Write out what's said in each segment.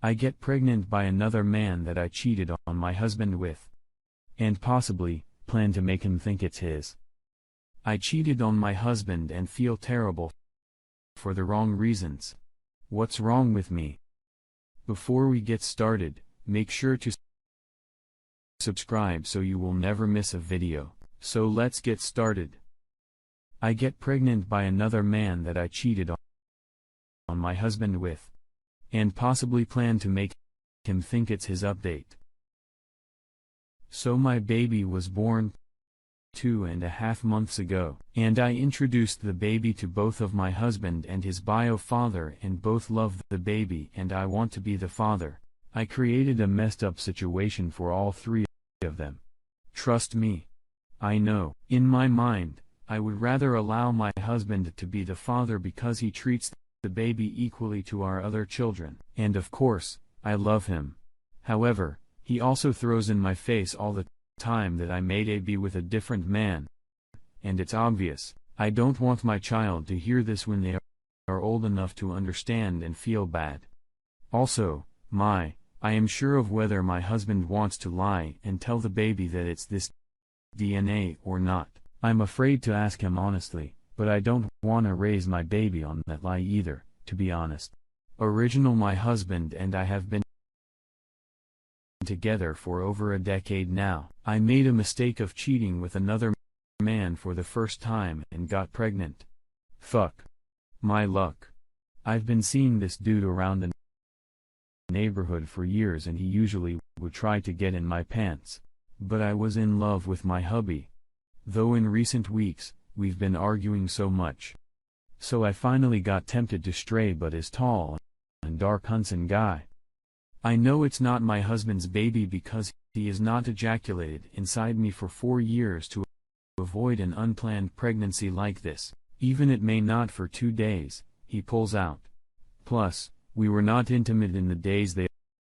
I get pregnant by another man that I cheated on my husband with. And possibly, plan to make him think it's his. I cheated on my husband and feel terrible for the wrong reasons. What's wrong with me? Before we get started, make sure to subscribe so you will never miss a video. So let's get started. I get pregnant by another man that I cheated on my husband with. And possibly plan to make him think it's his update. So my baby was born 2.5 months ago, and I introduced the baby to both of my husband and his bio father, and both love the baby and I want to be the father. I created a messed up situation for all three of them. Trust me. I know, in my mind, I would rather allow my husband to be the father because he treats the baby equally to our other children, and of course, I love him. However, he also throws in my face all the time that I made a be with a different man. And it's obvious, I don't want my child to hear this when they are old enough to understand and feel bad. Also, I am sure of whether my husband wants to lie and tell the baby that it's this DNA or not. I'm afraid to ask him honestly, but I don't want to raise my baby on that lie either, to be honest. My husband and I have been together for over a decade now. I made a mistake of cheating with another man for the first time and got pregnant. Fuck. My luck. I've been seeing this dude around the neighborhood for years and he usually would try to get in my pants. But I was in love with my hubby. Though in recent weeks, we've been arguing so much. So I finally got tempted to stray but is tall and dark Hudson guy. I know it's not my husband's baby because he has not ejaculated inside me for 4 years to avoid an unplanned pregnancy like this. Even it may not for 2 days, he pulls out. Plus, we were not intimate in the days they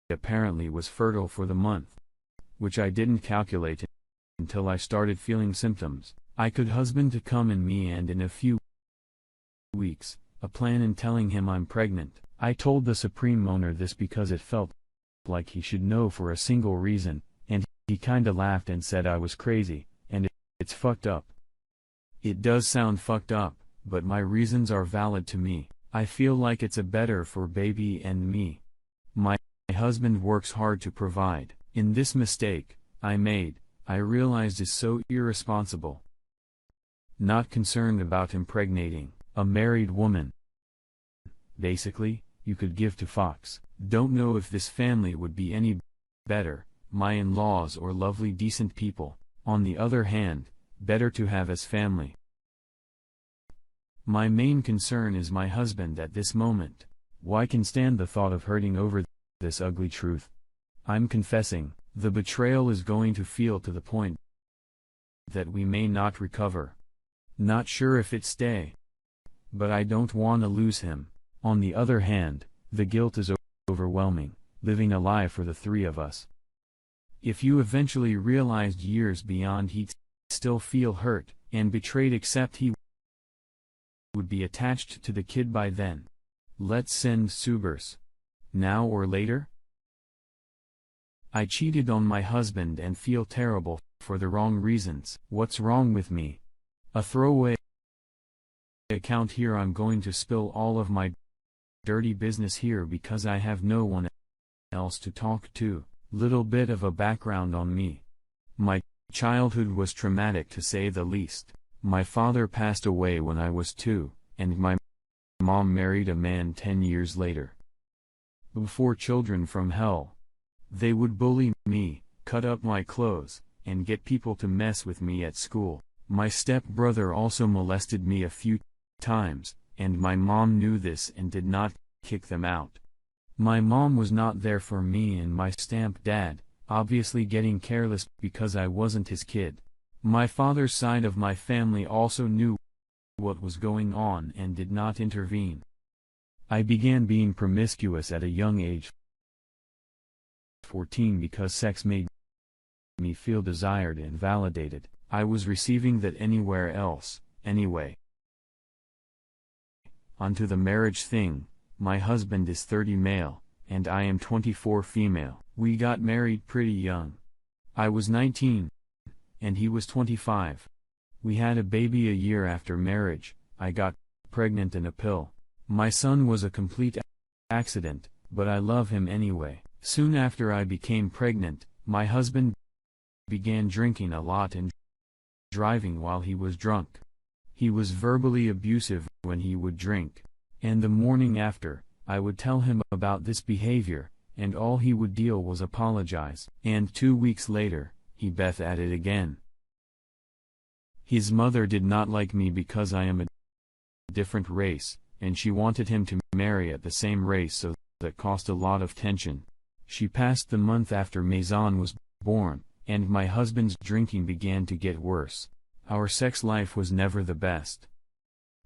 apparently was fertile for the month. Which I didn't calculate until I started feeling symptoms. I could husband to come in me and in a few weeks, a plan in telling him I'm pregnant. I told the Supreme Owner this because it felt like he should know for a single reason, and he kinda laughed and said I was crazy, and it's fucked up. It does sound fucked up, but my reasons are valid to me. I feel like it's a better for baby and me. My husband works hard to provide. In this mistake I made, I realized is so irresponsible. Not concerned about impregnating a married woman. Basically, you could give to Fox. Don't know if this family would be any better, my in-laws or lovely decent people. On the other hand, better to have as family. My main concern is my husband at this moment. Why can stand the thought of hurting over this ugly truth? I'm confessing, the betrayal is going to feel to the point that we may not recover. Not sure if it stay. But I don't want to lose him. On the other hand, the guilt is overwhelming, living a lie for the three of us. If you eventually realized years beyond he'd still feel hurt and betrayed except he would be attached to the kid by then. Let's send Subers. Now or later? I cheated on my husband and feel terrible for the wrong reasons. What's wrong with me? A throwaway account here. I'm going to spill all of my dirty business here because I have no one else to talk to. Little bit of a background on me. My childhood was traumatic to say the least. My father passed away when I was 2, and my mom married a man 10 years later. Before children from hell. They would bully me, cut up my clothes, and get people to mess with me at school. My stepbrother also molested me a few times, and my mom knew this and did not kick them out. My mom was not there for me and my stepdad, obviously getting careless because I wasn't his kid. My father's side of my family also knew what was going on and did not intervene. I began being promiscuous at a young age, 14, because sex made me feel desired and validated. I was receiving that anywhere else, anyway. Onto the marriage thing. My husband is 30 male, and I am 24 female. We got married pretty young. I was 19, and he was 25. We had a baby a year after marriage. I got pregnant in a pill. My son was a complete accident, but I love him anyway. Soon after I became pregnant, my husband began drinking a lot and driving while he was drunk. He was verbally abusive when he would drink. And the morning after, I would tell him about this behavior, and all he would deal was apologize. And 2 weeks later, he back at it again. His mother did not like me because I am a different race, and she wanted him to marry at the same race, so that caused a lot of tension. She passed the month after Maison was born, and my husband's drinking began to get worse. Our sex life was never the best.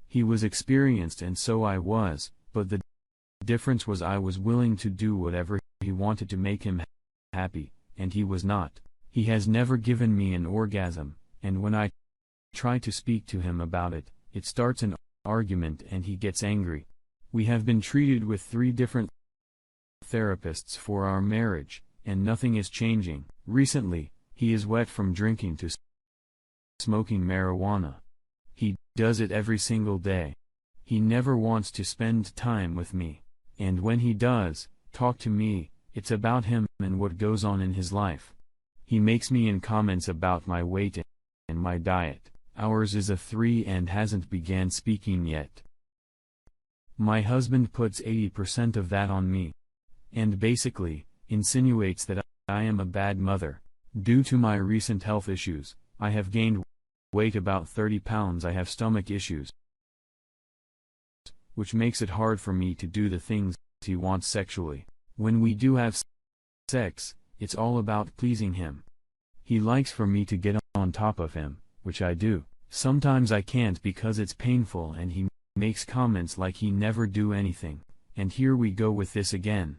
He was experienced and so I was, but the difference was I was willing to do whatever he wanted to make him happy, and he was not. He has never given me an orgasm, and when I try to speak to him about it, it starts an argument and he gets angry. We have been treated with 3 different therapists for our marriage, and nothing is changing. Recently, he is wet from drinking to smoking marijuana. He does it every single day. He never wants to spend time with me, and when he does talk to me, it's about him and what goes on in his life. He makes me in comments about my weight and my diet. Ours is a 3 and hasn't began speaking yet. My husband puts 80% of that on me, and basically insinuates that I am a bad mother. Due to my recent health issues, I have gained weight about 30 pounds. I have stomach issues, which makes it hard for me to do the things he wants sexually. When we do have sex, it's all about pleasing him. He likes for me to get on top of him, which I do. Sometimes I can't because it's painful and he makes comments like he never do anything, and here we go with this again.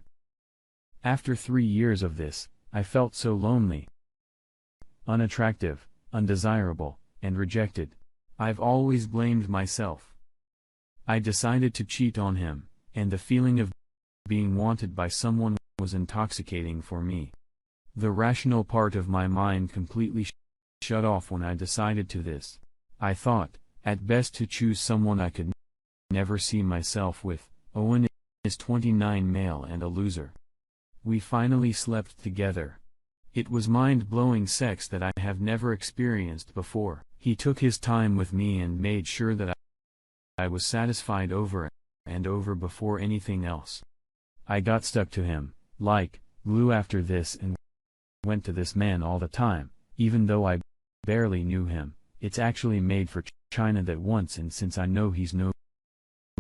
After 3 years of this, I felt so lonely, unattractive, undesirable, and rejected. I've always blamed myself. I decided to cheat on him, and the feeling of being wanted by someone was intoxicating for me. The rational part of my mind completely shut off when I decided to this. I thought, at best, to choose someone I could never see myself with. Owen is 29, male and a loser. We finally slept together. It was mind-blowing sex that I have never experienced before. He took his time with me and made sure that I was satisfied over and over before anything else. I got stuck to him, like glue after this, and went to this man all the time, even though I barely knew him. It's actually made for China that once, and since I know he's no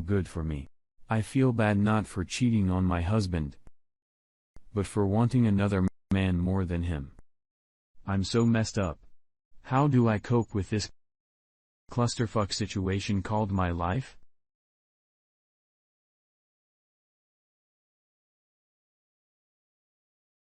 good for me, I feel bad not for cheating on my husband, but for wanting another man more than him. I'm so messed up. How do I cope with this clusterfuck situation called my life?